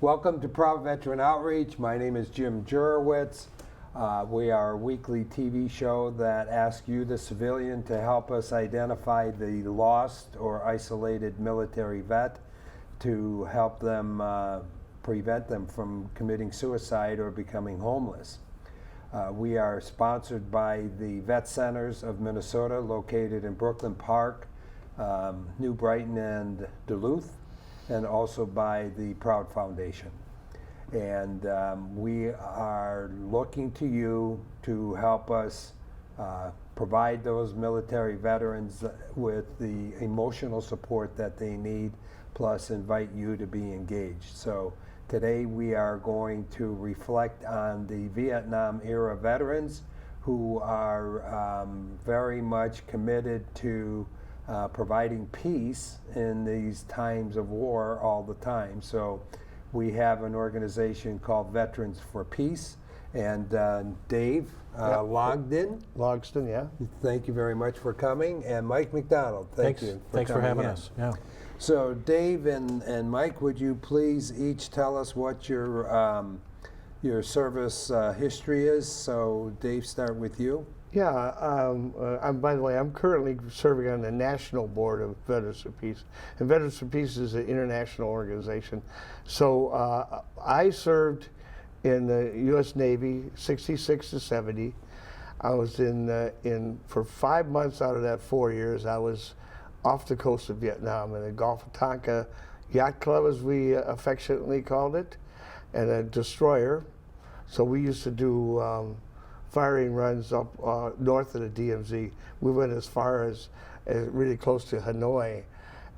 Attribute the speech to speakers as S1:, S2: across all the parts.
S1: Welcome to Proud Veteran Outreach. My name is Jim Jurowitz. We are a weekly TV show that asks you, the civilian, to help us identify the lost or isolated military vet to help them prevent them from committing suicide or becoming homeless. We are sponsored by the Vet Centers of Minnesota, located in Brooklyn Park, New Brighton, and Duluth, and also by the Proud Foundation. And we are looking to you to help us provide those military veterans with the emotional support that they need, plus invite you to be engaged. So today we are going to reflect on the Vietnam era veterans who are very much committed to providing peace in these times of war all the time. So we have an organization called Veterans for Peace, and Dave Logsdon.
S2: Logsdon, yeah.
S1: Thank you very much for coming, and Mike McDonald.
S3: Thanks for having
S1: in.
S3: us. Yeah.
S1: So Dave and Mike, would you please each tell us what your service history is? So Dave, start with you.
S2: Yeah, by the way, I'm currently serving on the National Board of Veterans for Peace. And Veterans for Peace is an international organization. So I served in the U.S. Navy, 66 to 70. I was in for 5 months out of that 4 years, I was off the coast of Vietnam in the Gulf of Tonkin Yacht Club, as we affectionately called it, and a destroyer. So we used to do firing runs up north of the DMZ. We went as far as really close to Hanoi,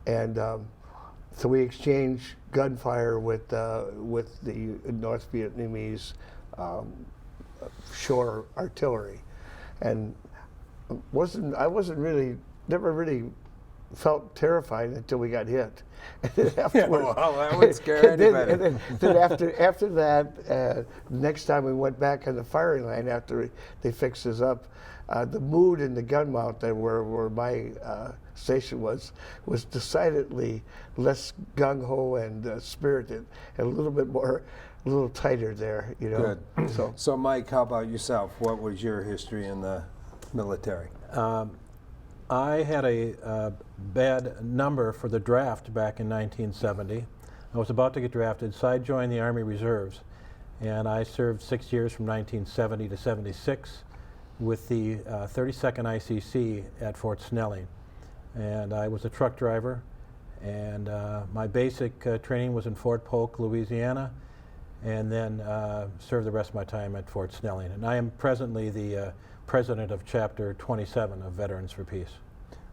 S2: and so we exchanged gunfire with the North Vietnamese shore artillery, and never really felt terrified until we got hit. And then
S1: Well, that would scare anybody.
S2: Then after that, next time we went back on the firing line after they fixed us up, the mood in the gun mount that where my station was decidedly less gung-ho and spirited, and a little tighter there, you know.
S1: Good. So Mike, how about yourself? What was your history in the military?
S3: I had a bad number for the draft back in 1970. I was about to get drafted, so I joined the Army Reserves, and I served 6 years from 1970 to 76 with the 32nd ICC at Fort Snelling. And I was a truck driver, and my basic training was in Fort Polk, Louisiana, and then served the rest of my time at Fort Snelling. And I am presently the president of Chapter 27 of Veterans for Peace.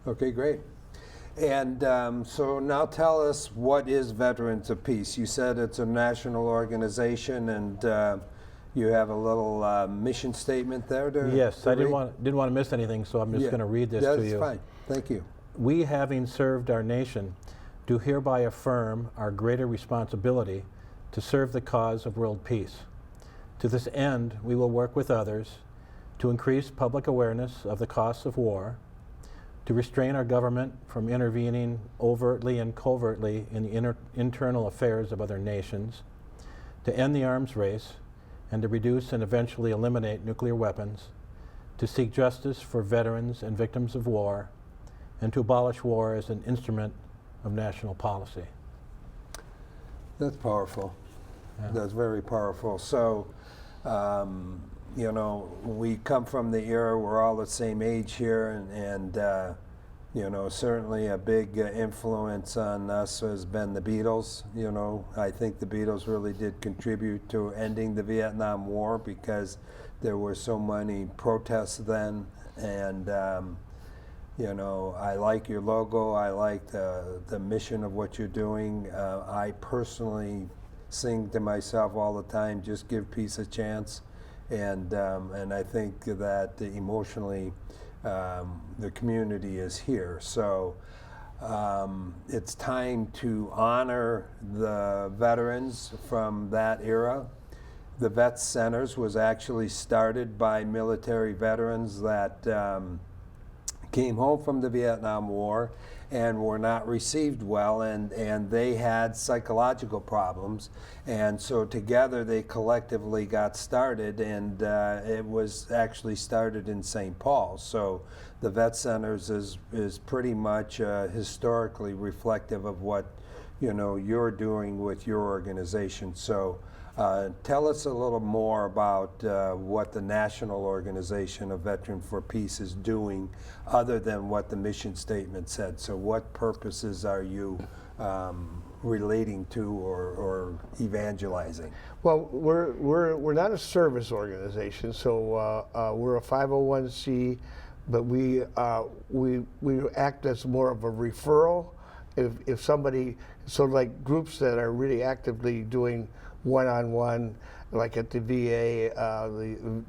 S1: Okay, great. And so now tell us, what is Veterans of Peace? You said it's a national organization, and you have a little mission statement there to
S3: Yes,
S1: to
S3: I
S1: read?
S3: didn't want to miss anything, so I'm just going to read this to you.
S1: That's fine. Thank you.
S3: We, having served our nation, do hereby affirm our greater responsibility to serve the cause of world peace. To this end, we will work with others to increase public awareness of the costs of war, to restrain our government from intervening overtly and covertly in the internal affairs of other nations, to end the arms race, and to reduce and eventually eliminate nuclear weapons, to seek justice for veterans and victims of war, and to abolish war as an instrument of national policy.
S1: That's powerful.
S3: Yeah.
S1: That's very powerful. So, you know, we come from the era, we're all the same age here, and you know, certainly a big influence on us has been the Beatles. You know, I think the Beatles really did contribute to ending the Vietnam War, because there were so many protests then, and you know, I like your logo, I like the mission of what you're doing. I personally sing to myself all the time, just give peace a chance. And I think that emotionally the community is here. So it's time to honor the veterans from that era. The Vet Centers was actually started by military veterans that came home from the Vietnam War and were not received well, and they had psychological problems, and so together they collectively got started, and it was actually started in St. Paul. So the Vet Centers is pretty much historically reflective of what you're doing with your organization. So tell us a little more about what the National Organization of Veteran for Peace is doing other than what the mission statement said. So what purposes are you relating to or evangelizing?
S2: Well, we're not a service organization, so we're a 501c, but we act as more of a referral. If somebody, so like groups that are really actively doing one-on-one, like at the VA,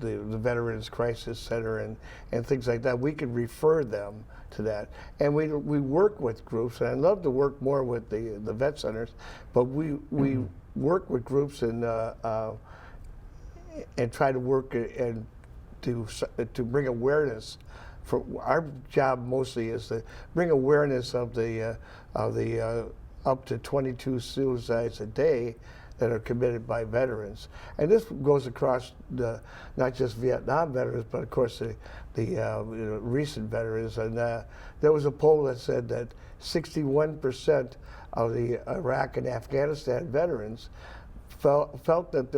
S2: the Veterans Crisis Center, and things like that, we could refer them to that. And we work with groups, and I'd love to work more with the vet centers, but we work with groups and try to work and to bring awareness. For our job mostly is to bring awareness of the up to 22 suicides a day that are committed by veterans, and this goes across not just Vietnam veterans, but of course the recent veterans. And there was a poll that said that 61% of the Iraq and Afghanistan veterans felt that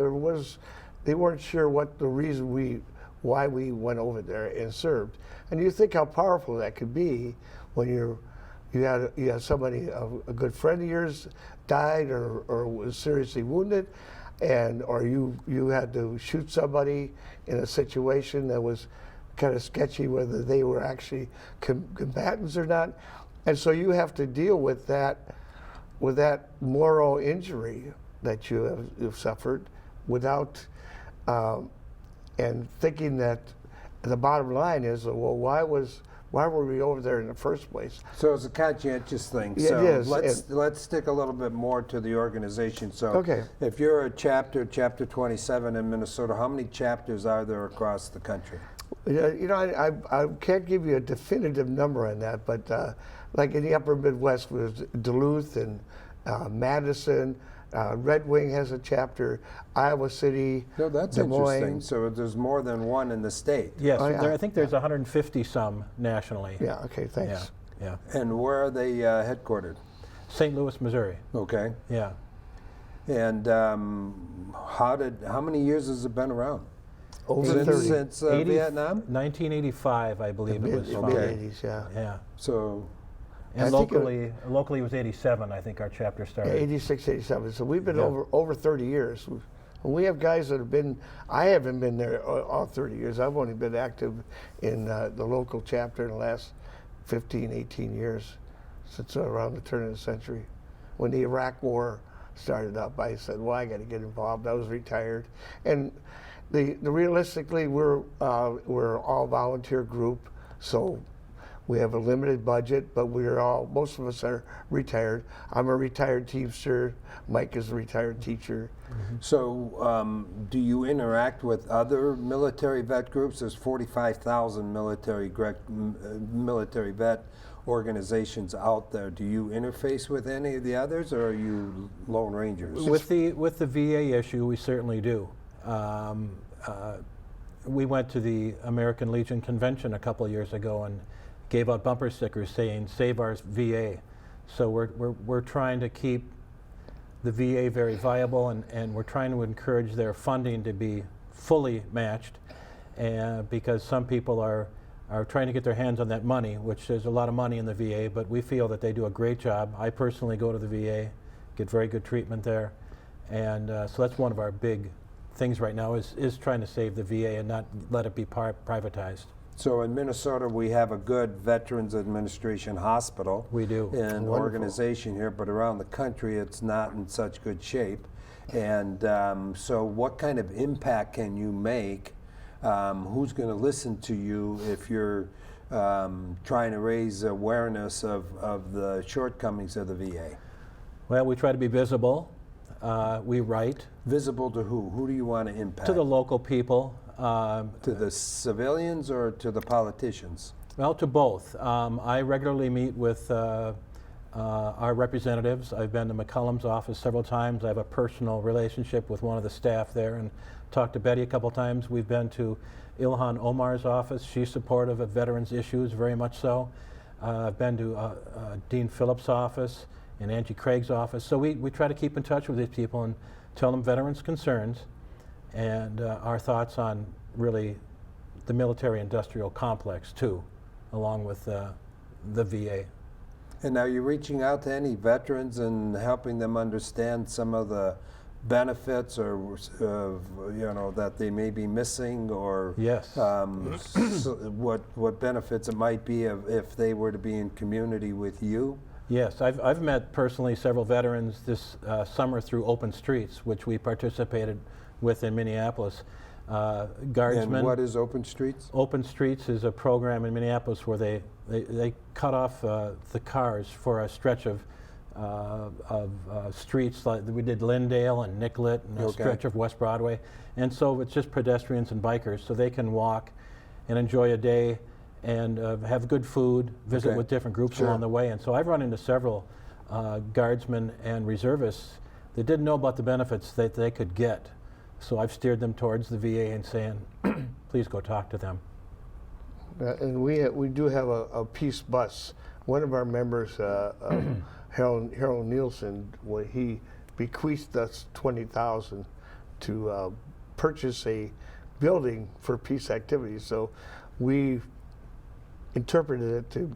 S2: they weren't sure what the reason why we went over there and served. And you think how powerful that could be when you had somebody, a good friend of yours died or was seriously wounded, or you had to shoot somebody in a situation that was kind of sketchy whether they were actually combatants or not. And so you have to deal with that moral injury that you have suffered without and thinking that the bottom line is, well, why were we over there in the first place?
S1: So it's a conscientious thing.
S2: Yeah,
S1: So
S2: it is.
S1: let's stick a little bit more to the organization. So
S2: Okay.
S1: if you're a chapter 27 in Minnesota, how many chapters are there across the country?
S2: I can't give you a definitive number on that, but like in the upper Midwest was Duluth and Madison, Red Wing has a chapter, Iowa City,
S1: No, that's
S2: Des Moines.
S1: interesting. So there's more than one in the state.
S3: Yes,
S2: Oh, yeah.
S3: I think there's 150 some nationally.
S2: Yeah, okay, thanks.
S3: Yeah.
S1: And where are they headquartered?
S3: St. Louis, Missouri.
S1: Okay.
S3: Yeah.
S1: And how many years has it been around?
S2: Over 30.
S1: Since
S3: 80
S1: Vietnam?
S3: 1985, I believe it was founded.
S2: Mid-80s, yeah.
S3: Yeah.
S1: So
S3: And
S2: I think
S3: locally it was 87, I think our chapter
S2: Yeah,
S3: started.
S2: 86, 87. So we've been
S3: Yeah.
S2: over 30 years. We have guys that have been, I haven't been there all 30 years. I've only been active in the local chapter in the last 15, 18 years, since around the turn of the century. When the Iraq War started up, I said, well, I got to get involved. I was retired. And realistically, we're all volunteer group, so we have a limited budget, but most of us are retired. I'm a retired teacher. Mike is a retired teacher.
S1: So, do you interact with other military vet groups? There's 45,000 military vet organizations out there. Do you interface with any of the others, or are you Lone Rangers?
S3: With the VA issue, we certainly do. We went to the American Legion Convention a couple of years ago and gave out bumper stickers saying "Save our VA." So we're trying to keep the VA very viable, and we're trying to encourage their funding to be fully matched, because some people are trying to get their hands on that money, which there's a lot of money in the VA, but we feel that they do a great job. I personally go to the VA, get very good treatment there, and so that's one of our big things right now is trying to save the VA and not let it be privatized.
S1: So in Minnesota, we have a good Veterans Administration hospital.
S3: We do.
S1: And
S2: Wonderful.
S1: organization here, but around the country, it's not in such good shape. And so what kind of impact can you make? Who's going to listen to you if you're trying to raise awareness of the shortcomings of the VA?
S3: Well, we try to be visible. We write.
S1: Visible to who? Who do you want to impact?
S3: To the local people.
S1: To the civilians or to the politicians?
S3: Well, to both. I regularly meet with our representatives. I've been to McCullum's office several times. I have a personal relationship with one of the staff there and talked to Betty a couple times. We've been to Ilhan Omar's office. She's supportive of veterans issues, very much so. I've been to Dean Phillips' office and Angie Craig's office. So we try to keep in touch with these people and tell them veterans' concerns and our thoughts on really the military-industrial complex too, along with the VA.
S1: And are you reaching out to any veterans and helping them understand some of the benefits or that they may be missing, or
S3: Yes.
S1: what benefits it might be if they were to be in community with you?
S3: Yes, I've met personally several veterans this summer through Open Streets, which we participated with in Minneapolis. Guardsmen.
S1: And what is Open Streets?
S3: Open Streets is a program in Minneapolis where they cut off the cars for a stretch of streets. Like we did Lyndale and Nicollet and a stretch of West Broadway. And so it's just pedestrians and bikers, so they can walk and enjoy a day and have good food, visit with different groups along the way. And so I've run into several guardsmen and reservists that didn't know about the benefits that they could get. So I've steered them towards the VA and saying, please go talk to them.
S2: And we do have a peace bus. One of our members, Harold Nielsen, when he bequeathed us $20,000 to purchase a building for peace activities. So we interpreted it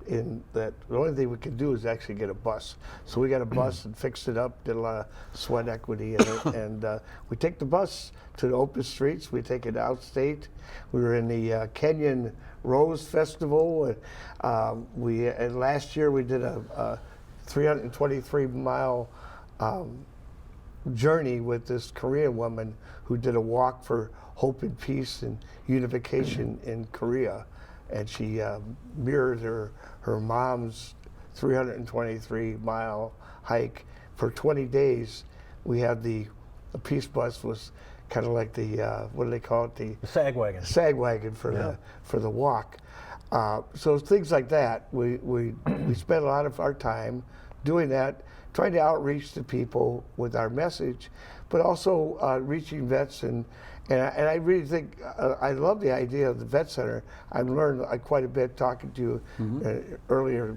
S2: in that the only thing we could do is actually get a bus. So we got a bus and fixed it up, did a lot of sweat equity in it, and we take the bus to the Open Streets. We take it outstate. We were in the Kenyon Rose Festival. And last year we did a 323-mile journey with this Korean woman who did a walk for hope and peace and unification in Korea. And she mirrored her mom's 323-mile hike for 20 days. We had the peace bus was kind of like the what do they call it? The
S3: sag wagon.
S2: Sag wagon for the walk. So things like that. We spent a lot of our time doing that, trying to outreach to people with our message, but also reaching vets and I really think I love the idea of the vet center. I've learned quite a bit talking to you earlier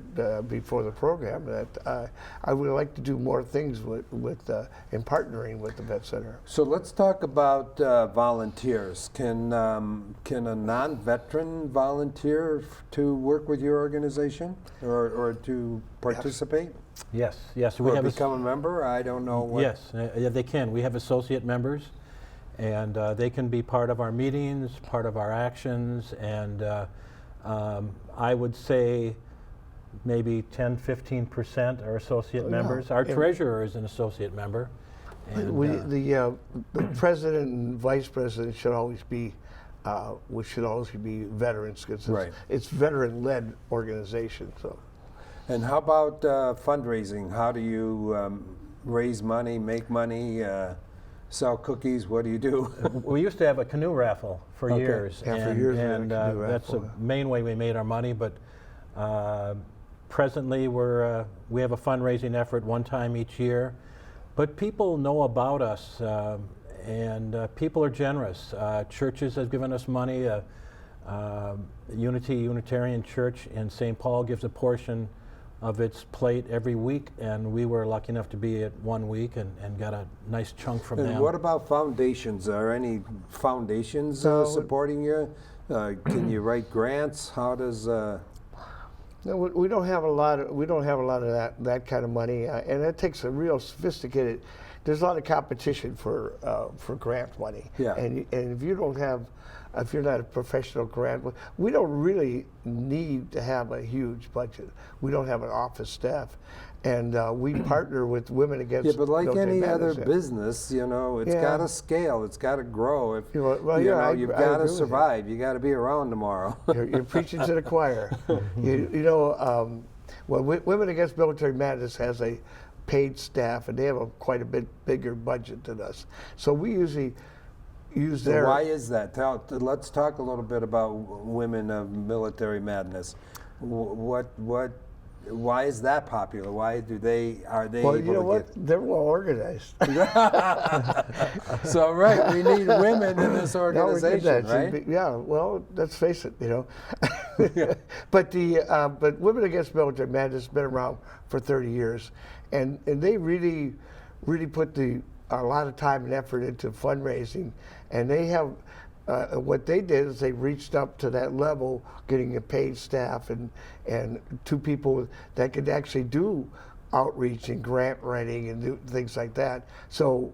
S2: before the program that I would like to do more things with in partnering with the vet center.
S1: So let's talk about volunteers. Can a non-veteran volunteer to work with your organization or to participate?
S3: Yes.
S1: Or become a member? I don't know what.
S3: Yes, they can. We have associate members. And they can be part of our meetings, part of our actions, and I would say maybe 10-15% are associate members. Our treasurer is an associate member. And,
S2: the president and vice president should always be veterans because it's veteran-led organization. So.
S1: And how about fundraising? How do you raise money, make money? Sell cookies? What do you do?
S3: We used to have a canoe raffle for years,
S2: and
S3: that's the main way we made our money. But presently, we have a fundraising effort one time each year. But people know about us, and people are generous. Churches have given us money. Unitarian Church in St. Paul gives a portion of its plate every week, and we were lucky enough to be at 1 week and got a nice chunk from them.
S1: And what about foundations? Are any foundations supporting you? Can you write grants? How does?
S2: No, we don't have a lot of that kind of money, and it takes a real sophisticated. There's a lot of competition for grant money, and if you don't have. If you're not a professional grant, we don't really need to have a huge budget. We don't have an office staff, and we partner with Women Against.
S1: Yeah, but like
S2: Military
S1: any other
S2: Madness.
S1: business, it's got to scale. It's got to grow. If you've
S2: I
S1: got to
S2: agree
S1: survive, you got to be around tomorrow.
S2: You're preaching to the choir. Women Against Military Madness has a paid staff, and they have quite a bit bigger budget than us. So we usually use
S1: So
S2: their.
S1: why is that? Let's talk a little bit about women of military madness. Why is that popular? Are they
S2: Well,
S1: able
S2: you know
S1: to
S2: what? They're well organized.
S1: So right, we need women in this
S2: No, we did
S1: organization,
S2: that.
S1: right?
S2: Yeah, well, let's face it, you know. But Women Against Military Madness has been around for 30 years, and they really put a lot of time and effort into fundraising, and they have. What they did is they reached up to that level, getting a paid staff and two people that could actually do outreach and grant writing and do things like that. So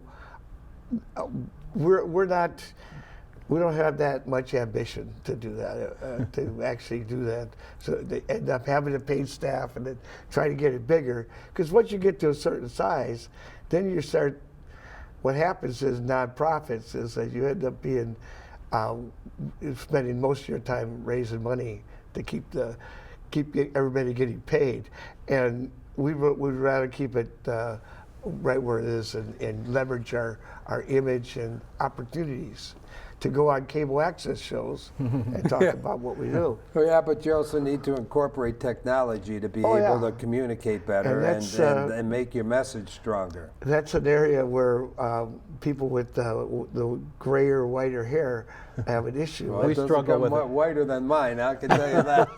S2: we don't have that much ambition to do that, to actually do that. So they end up having a paid staff and then try to get it bigger. Because once you get to a certain size, then you start. What happens is nonprofits is that you end up being spending most of your time raising money to keep everybody getting paid, and we'd rather keep it right where it is and leverage our image and opportunities to go on cable access shows and talk about what we do.
S1: Oh, yeah, but you also need to incorporate technology to be able to communicate better and make your message stronger.
S2: That's an area where people with the grayer, whiter hair have an issue.
S1: Well,
S3: We
S1: it doesn't
S3: struggle
S1: come
S3: with it.
S1: whiter than mine, I can tell you that.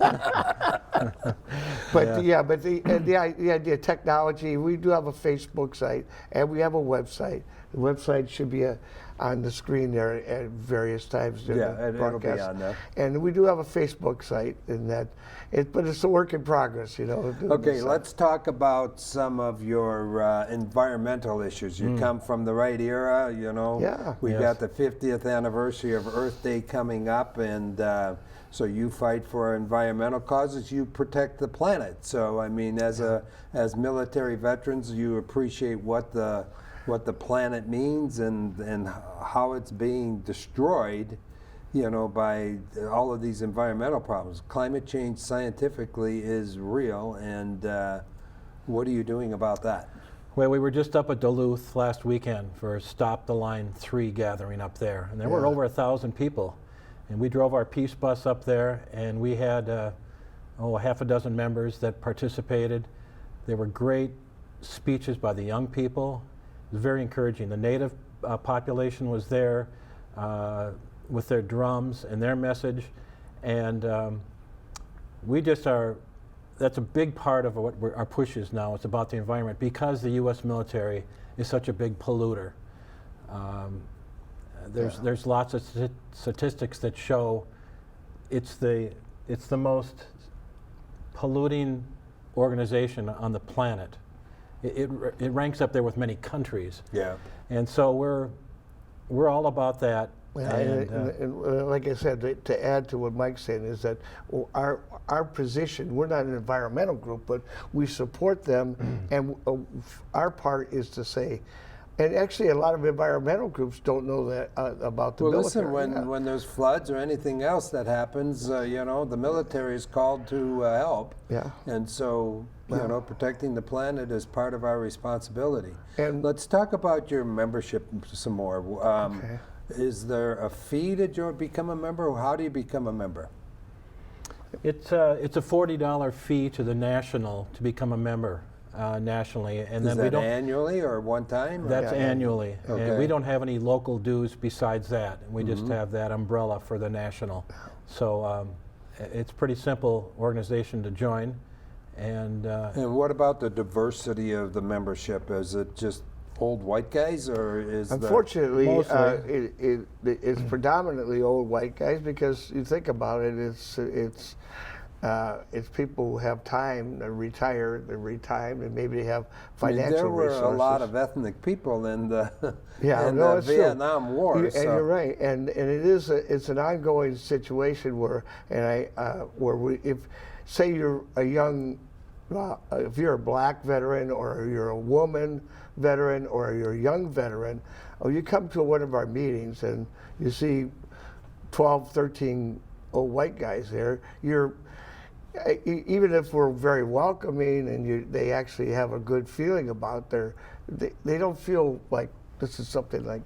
S2: But the idea of technology, we do have a Facebook site and we have a website. The website should be on the screen there at various times during the
S1: it'll be
S2: broadcast.
S1: on there.
S2: And we do have a Facebook site, but it's a work in progress, you know.
S1: Okay, let's talk about some of your environmental issues. You come from the right era, you know.
S2: Yeah.
S1: We've got the 50th anniversary of Earth Day coming up, and so you fight for environmental causes. You protect the planet. So I mean, as military veterans, you appreciate what the planet means and how it's being destroyed, you know, by all of these environmental problems. Climate change scientifically is real, and what are you doing about that?
S3: Well, we were just up at Duluth last weekend for Stop the Line 3 gathering up there, and there were over 1,000 people. And we drove our peace bus up there, and we had a half a dozen members that participated. There were great speeches by the young people. It was very encouraging. The native population was there with their drums and their message, and we just are. That's a big part of what our push is now. It's about the environment because the U.S. military is such a big polluter. There's lots of statistics that show it's the most polluting organization on the planet. It ranks up there with many countries.
S1: Yeah.
S3: And so we're all about that.
S2: Yeah,
S3: And,
S2: and like I said, to add to what Mike's saying is that our position, we're not an environmental group, but we support them, and our part is to say, and actually a lot of environmental groups don't know that about the military.
S1: Well, listen, when there's floods or anything else that happens, you know, the military is called to help.
S2: Yeah.
S1: And so, you know, protecting the planet is part of our responsibility.
S2: And
S1: let's talk about your membership some more.
S2: Okay.
S1: Is there a fee to become a member? How do you become a member?
S3: It's a $40 fee to the national to become a member nationally, and
S1: Is
S3: then
S1: that
S3: we don't.
S1: Annually or one time? or-
S3: That's
S2: Yeah,
S3: annually,
S1: okay.
S3: and we don't have any local dues besides that. We just have that umbrella for the national. So it's a pretty simple organization to join, and
S1: And what about the diversity of the membership? Is it just old white guys, or is
S2: unfortunately,
S3: Mostly.
S2: it's predominantly old white guys because you think about it, it's people who have time, they're retired, and maybe they have financial
S1: there were
S2: resources.
S1: a lot of ethnic people in the,
S2: Yeah,
S1: in
S2: no,
S1: the
S2: it's true.
S1: Vietnam War.
S2: And you're right, and it's an ongoing situation where if say you're a young, if you're a black veteran or you're a woman veteran or you're a young veteran, or you come to one of our meetings and you see 12, 13 old white guys there, even if we're very welcoming and they actually have a good feeling about they don't feel like this is something like,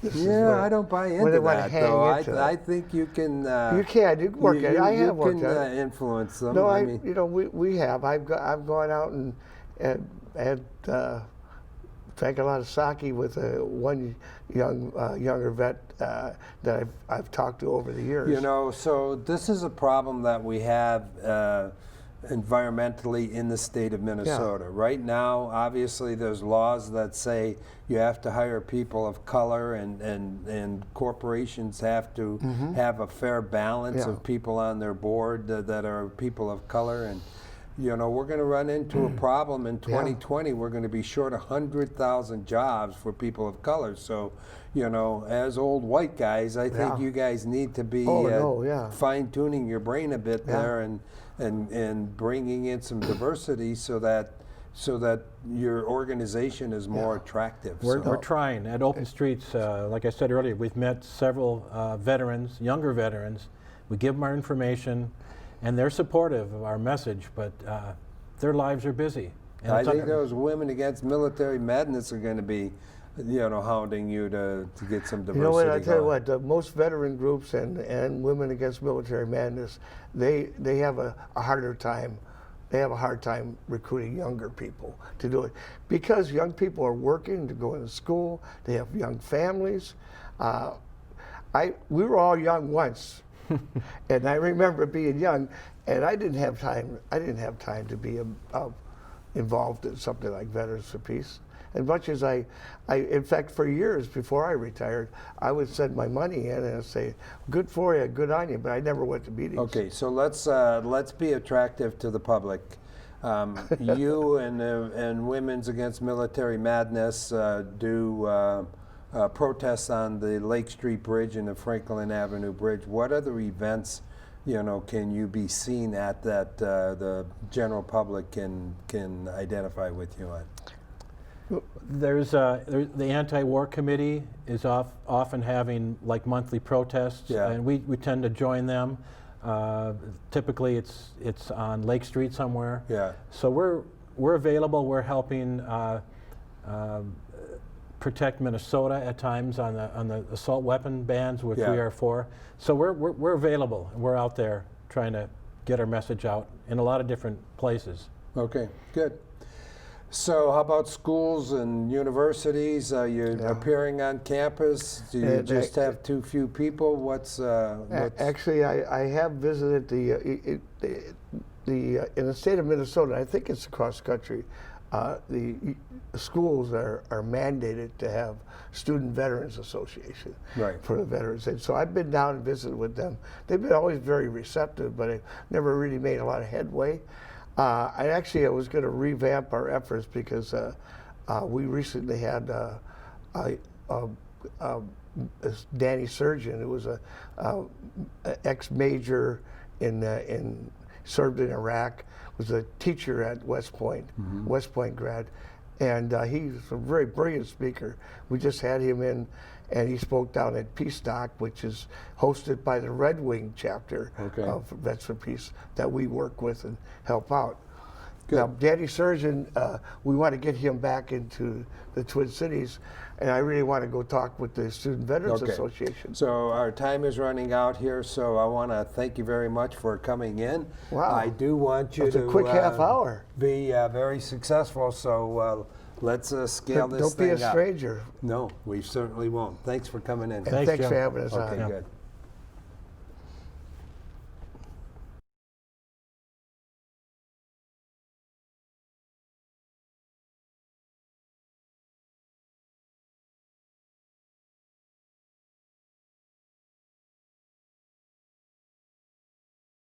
S2: This is
S1: Yeah,
S2: where-
S1: I don't buy
S2: when they
S1: into
S2: wanna
S1: that,
S2: hang
S1: though.
S2: into it.
S1: I think you can.
S2: You can. You can work it. I have worked
S1: You
S2: on
S1: can
S2: it.
S1: influence them.
S2: No,
S1: I mean,
S2: we have. I've gone out and had drank a lot of sake with one younger vet that I've talked to over the years.
S1: you know, so this is a problem that we have environmentally in the state of Minnesota. Right now, obviously, there's laws that say you have to hire people of color, and corporations have to have a fair balance
S2: Yeah.
S1: of people on their board that are people of color. And you know, we're going to run into a problem in 2020. We're going to be short 100,000 jobs for people of color. So, you know, as old white guys, I think
S2: Yeah.
S1: you guys need to be
S2: yeah.
S1: fine-tuning your brain a bit there, and bringing in some diversity so that your organization is more attractive.
S3: We're
S1: So-
S3: trying. At Open Streets, like I said earlier, we've met several veterans, younger veterans. We give them our information, and they're supportive of our message, but their lives are busy. And
S1: I
S3: it's
S1: think
S3: under-
S1: those women against military madness are going to be, you know, hounding you to get some diversity.
S2: You know what? I tell you
S1: going.
S2: what. Most veteran groups and Women Against Military Madness, they have a harder time. They have a hard time recruiting younger people to do it because young people are working, to go into school. They have young families. We were all young once, and I remember being young, and I didn't have time. I didn't have time to be involved in something like Veterans for Peace. As much as I, in fact, for years before I retired, I would send my money in and say, "Good for you, good on you," but I never went to meetings.
S1: Okay, so let's be attractive to the public. You and Women's Against Military Madness do protests on the Lake Street Bridge and the Franklin Avenue Bridge. What other events, you know, can you be seen at that the general public can identify with you on?
S3: There's the anti-war committee is often having like monthly protests,
S1: Yeah.
S3: and we tend to join them. Typically, it's on Lake Street somewhere.
S1: Yeah.
S3: So we're available. We're helping protect Minnesota at times on the assault weapon bans, which
S1: Yeah.
S3: we are for. So we're available. We're out there trying to get our message out in a lot of different places.
S1: Okay, good. So how about schools and universities? Are you appearing on campus? Do you just have too few people? What's
S2: Actually, I have visited the in the state of Minnesota. I think it's across the country. The schools are mandated to have Student Veterans Association for the veterans. And so I've been down and visited with them. They've been always very receptive, but it never really made a lot of headway. I was going to revamp our efforts because we recently had Danny Surgeon, who was a ex-major served in Iraq, was a teacher at West Point, West Point grad, and he's a very brilliant speaker. We just had him in, and he spoke down at Peace Dock, which is hosted by the Red Wing chapter of Vets for Peace that we work with and help out.
S1: Good.
S2: Now, Danny Surgeon, we want to get him back into the Twin Cities, and I really want to go talk with the Student Veterans Association.
S1: So our time is running out here, so I want to thank you very much for coming in.
S2: Wow.
S1: I do want you
S2: That's
S1: to
S2: a quick half hour.
S1: Be very successful, so let's scale this
S2: Don't
S1: thing
S2: be
S1: up.
S2: a stranger.
S1: No, we certainly won't. Thanks for coming in.
S2: And
S3: Thanks,
S2: thanks
S3: Jim.
S2: for having us
S1: Okay,
S2: on.
S1: good.